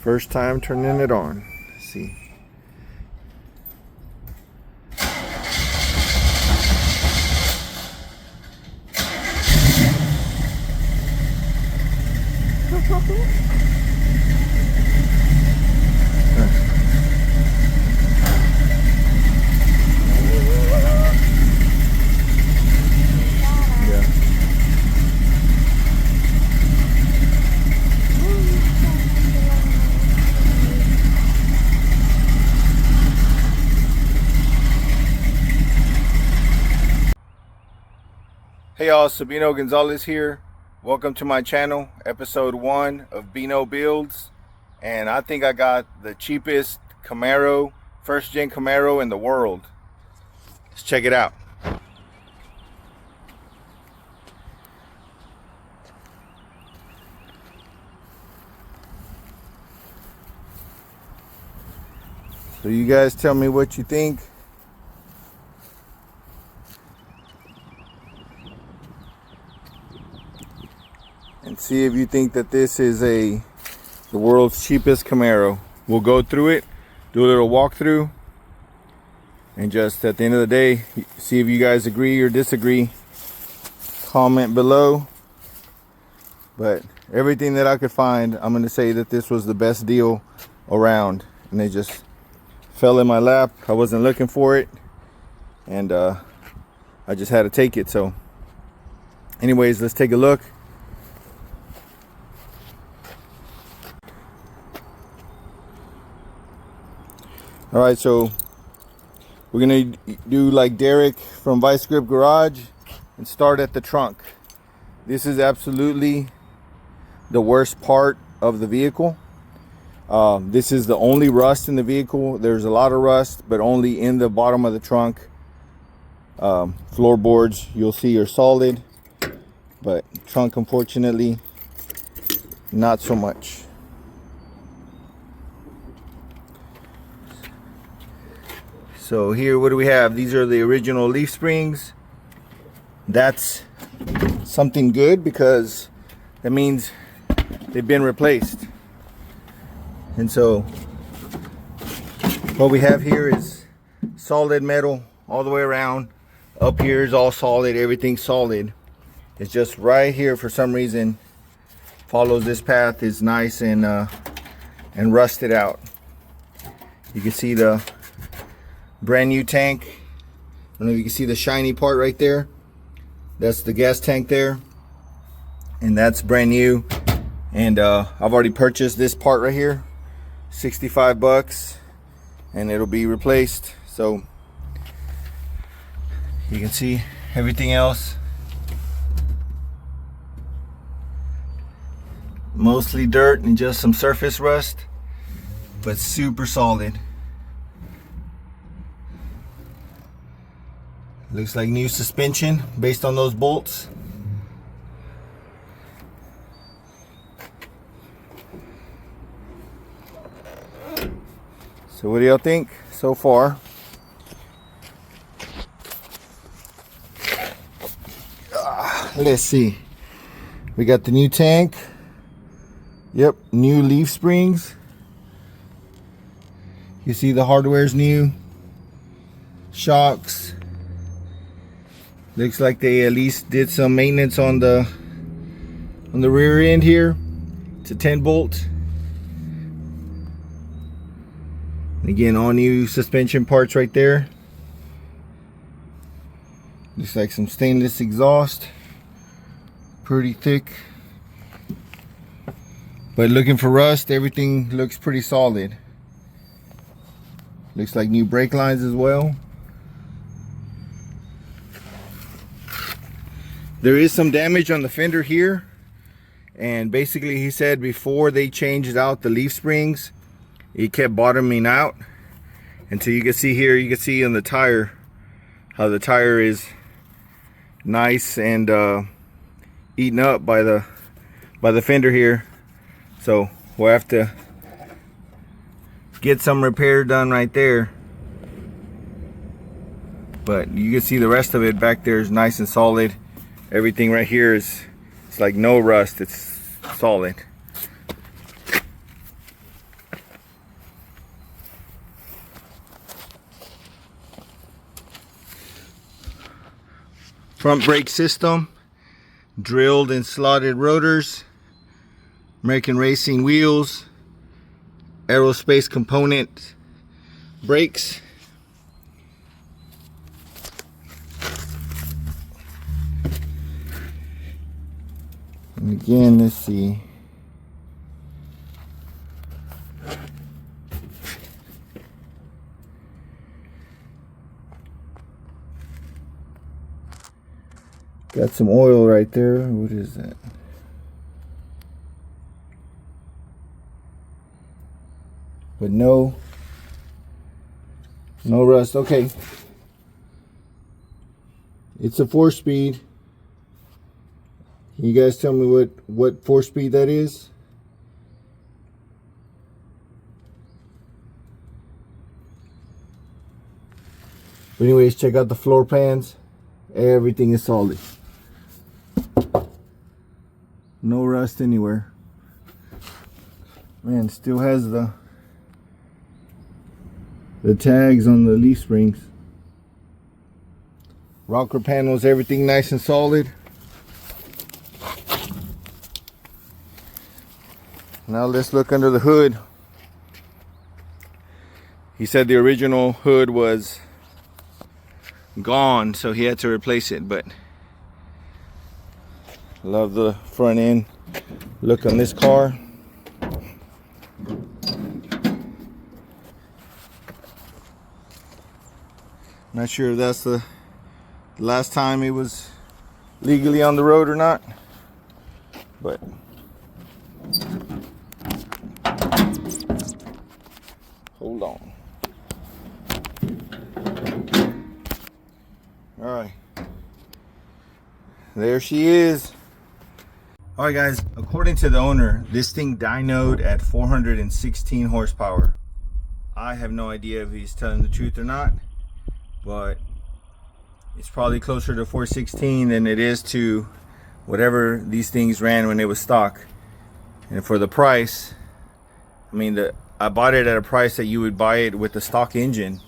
First time turning it on. Let's see. Hey y'all, Sabino Gonzalez here. Welcome to my channel, episode 1 of Bino Builds. And I think I got the cheapest Camaro, first gen Camaro in the world. Let's check it out. So you guys tell me what you think. And see if you think that this is the world's cheapest Camaro. We'll go through it, do a little walkthrough, and just at the end of the day, see if you guys agree or disagree. Comment below. But everything that I could find, I'm going to say that this was the best deal around. And it just fell in my lap. I wasn't looking for it. And I just had to take it. So anyways, let's take a look. All right, so we're gonna do like Derek from Vice Grip Garage and start at the trunk. This is absolutely the worst part of the vehicle. This is the only rust in the vehicle. There's a lot of rust, but only in the bottom of the trunk. Floorboards you'll see are solid, but trunk, unfortunately, not so much. So here, what do we have? These are the original leaf springs. That's something good because that means they've been replaced. And so what we have here is solid metal all the way around. Up here is all solid, everything's solid. It's just right here for some reason follows this path, is nice and rusted out. You can see the brand new tank. I don't know if you can see the shiny part right there. That's the gas tank there, and that's brand new. And I've already purchased this part right here, 65 bucks, and it'll be replaced. So you can see everything else, mostly dirt and just some surface rust, but super solid. Looks like new suspension based on those bolts. So what do y'all think so far? Let's see. We got the new tank. Yep, new leaf springs. You see the hardware's new. Shocks. Looks like they at least did some maintenance on the rear end here. It's a 10 bolt. And again, all new suspension parts right there. Looks like some stainless exhaust. Pretty thick. But looking for rust, everything looks pretty solid. Looks like new brake lines as well. There is some damage on the fender here, and basically he said before they changed out the leaf springs, it kept bottoming out. And so you can see here, you can see on the tire how the tire is nice and eaten up by the fender here. So we'll have to get some repair done right there. But you can see the rest of it back there is nice and solid. Everything right here is, it's like no rust, it's solid. front brake system, drilled and slotted rotors, American Racing wheels, aerospace component brakes. And again, let's see. Got some oil right there. What is that? But no rust. Okay. It's a 4-speed. Can you guys tell me what 4-speed that is? But anyways, check out the floor pans. Everything is solid. No rust anywhere. Man, still has the tags on the leaf springs. Rocker panels, everything nice and solid. Now let's look under the hood. He said the original hood was gone, so he had to replace it, but love the front end look on this car. Not sure if that's the last time it was legally on the road or not, but hold on. All right, there she is. All right, guys, according to the owner, this thing dynoed at 416 horsepower. I have no idea if he's telling the truth or not, but it's probably closer to 416 than it is to whatever these things ran when it was stock. And for the price, I mean, I bought it at a price that you would buy it with the stock engine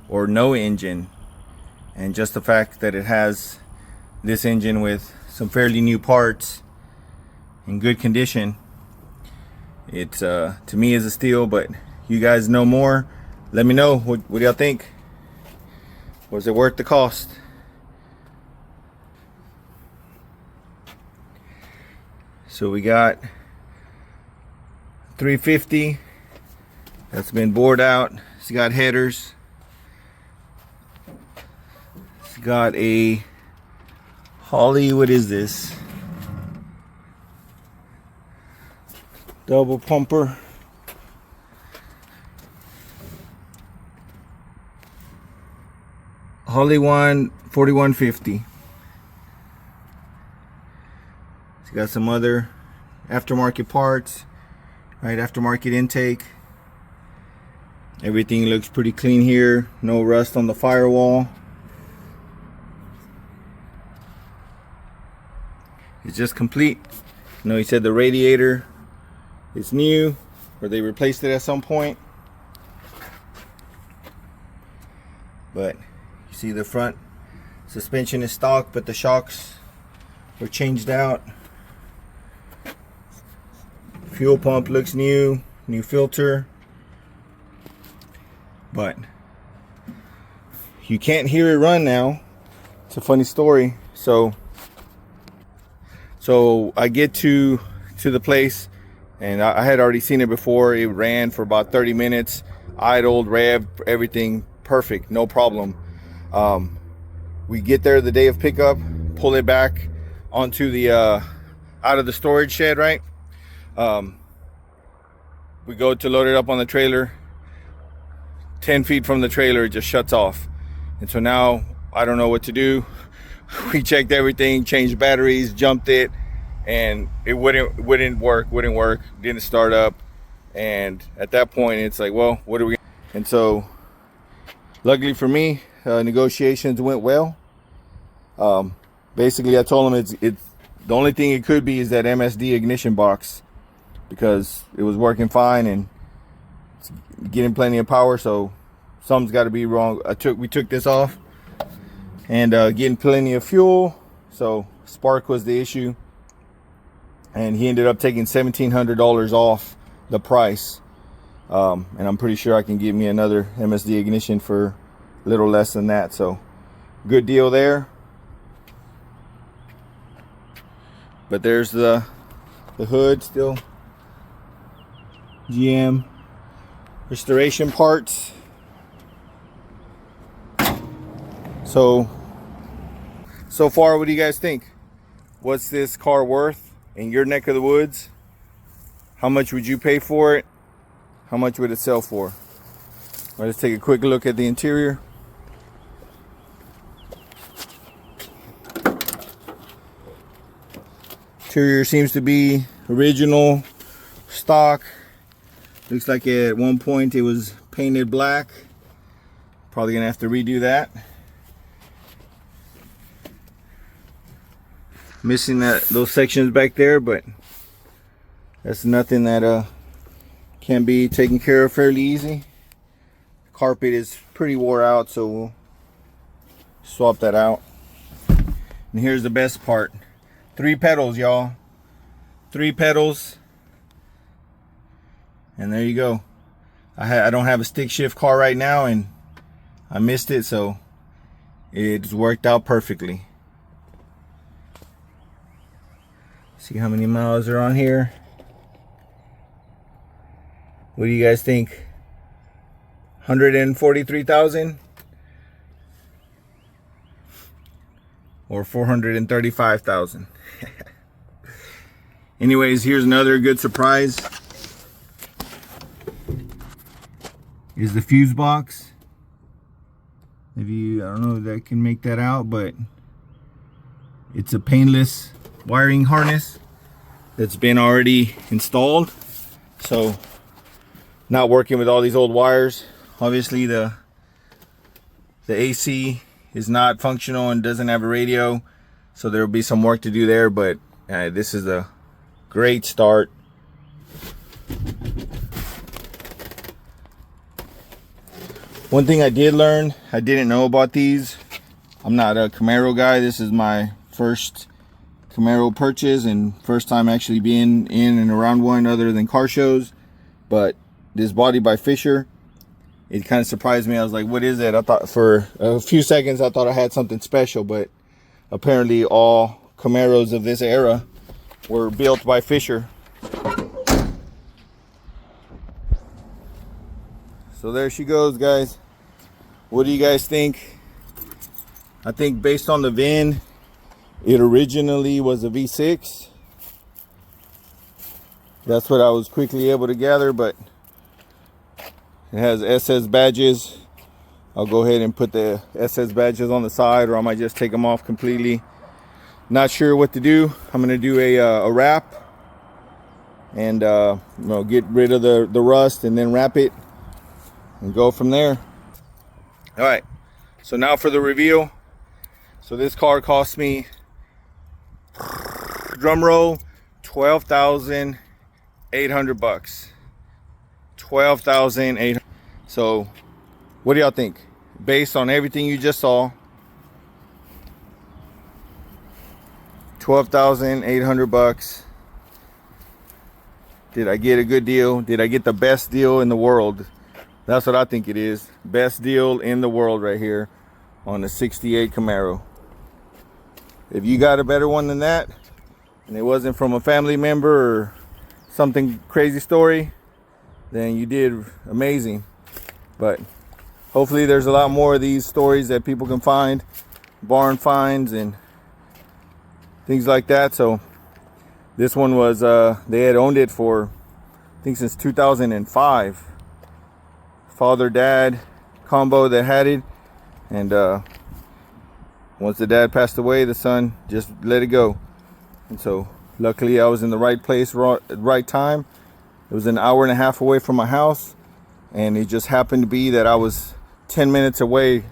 or no engine. And just the fact that it has this engine with some fairly new parts in good condition, it to me is a steal. But you guys know more. Let me know. What do y'all think? Was it worth the cost? So we got 350 that's been bored out. It's got headers. It's got a Holley, what is this? Double pumper. Holley 4150. It's got some other aftermarket parts, right? Aftermarket intake. Everything looks pretty clean here. No rust on the firewall. It's just complete. You know, he said the radiator is new, or they replaced it at some point. But you see the front suspension is stock, but the shocks were changed out. Fuel pump looks new filter. But you can't hear it run now. It's a funny story. So I get to the place, and I had already seen it before. It ran for about 30 minutes, idled, revved, everything perfect, no problem. We get there the day of pickup, pull it back onto the out of the storage shed, right? We go to load it up on the trailer. 10 feet from the trailer, it just shuts off. And so now I don't know what to do. We checked everything, changed batteries, jumped it, and it wouldn't work, didn't start up. And at that point, it's like, well, what are we? And so luckily for me, negotiations went well. Basically, I told him it's the only thing it could be is that MSD ignition box, because it was working fine and it's getting plenty of power, so something's got to be wrong. We took this off, and getting plenty of fuel, So spark was the issue, and he ended up taking $1,700 off the price. And I'm pretty sure I can give me another MSD ignition for a little less than that. So good deal there. But there's the hood, still GM restoration parts. So far, what do you guys think? What's this car worth in your neck of the woods? How much would you pay for it? How much would it sell for? Let's take a quick look at the interior. Interior seems to be original stock. Looks like at one point it was painted black. Probably gonna have to redo that. Missing those sections back there, but that's nothing that can be taken care of fairly easy. Carpet is pretty wore out, so we'll swap that out. And here's the best part. 3 pedals, y'all. 3 pedals. And there you go. I don't have a stick shift car right now, and I missed it, so it's worked out perfectly. See how many miles are on here. What do you guys think? 143,000 or 435,000? Anyways, here's another good surprise. Is the fuse box. If you, I don't know if that can make that out, but it's a painless wiring harness that's been already installed. So not working with all these old wires. Obviously the AC is not functional and doesn't have a radio, so there will be some work to do there, but this is a great start. One thing I did learn, I didn't know about these. I'm not a Camaro guy. This is my first Camaro purchase and first time actually being in and around one other than car shows. But this body by Fisher, it kind of surprised me. I was like, what is it? I thought for a few seconds I thought I had something special, but apparently all Camaros of this era were built by Fisher. So there she goes, guys. What do you guys think? I think based on the VIN, it originally was a V6. That's what I was quickly able to gather, but it has SS badges. I'll go ahead and put the SS badges on the side, or I might just take them off completely. Not sure what to do. I'm gonna do a wrap and get rid of the rust and then wrap it and go from there. All right, so now for the reveal. So this car cost me, drum roll, $12,800. $12,800. So what do y'all think? Based on everything you just saw, $12,800. Did I get a good deal? Did I get the best deal in the world? That's what I think it is. Best deal in the world right here on the 68 Camaro. If you got a better one than that, and it wasn't from a family member or something crazy story, then you did amazing. But hopefully there's a lot more of these stories that people can find, barn finds and things like that. So this one was, they had owned it for, I think, since 2005. Father dad combo that had it, and once the dad passed away, the son just let it go. And so luckily I was in the right place at the right time. It was an hour and a half away from my house, and it just happened to be that I was 10 minutes away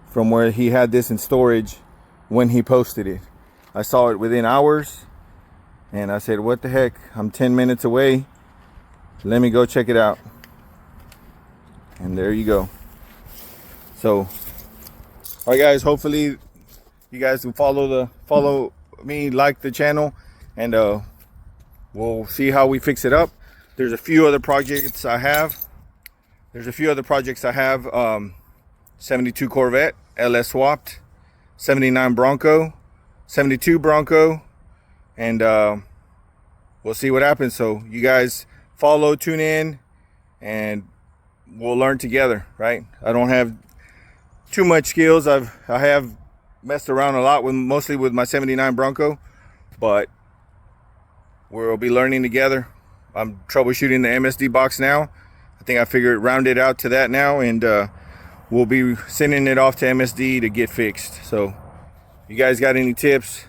from where he had this in storage when he posted it. I saw it within hours, and I said, what the heck, I'm 10 minutes away, let me go check it out. And there you go. So, all right guys, hopefully You guys can follow me, like the channel, and we'll see how we fix it up. There's a few other projects I have. 72 Corvette, LS swapped, 79 Bronco, 72 Bronco, and we'll see what happens. So you guys follow, tune in, and we'll learn together, right? I don't have too much skills. I have messed around a lot with, mostly with my 79 Bronco, but we'll be learning together. I'm troubleshooting the MSD box now. I think I figured rounded out to that now, and we'll be sending it off to MSD to get fixed. So you guys got any tips,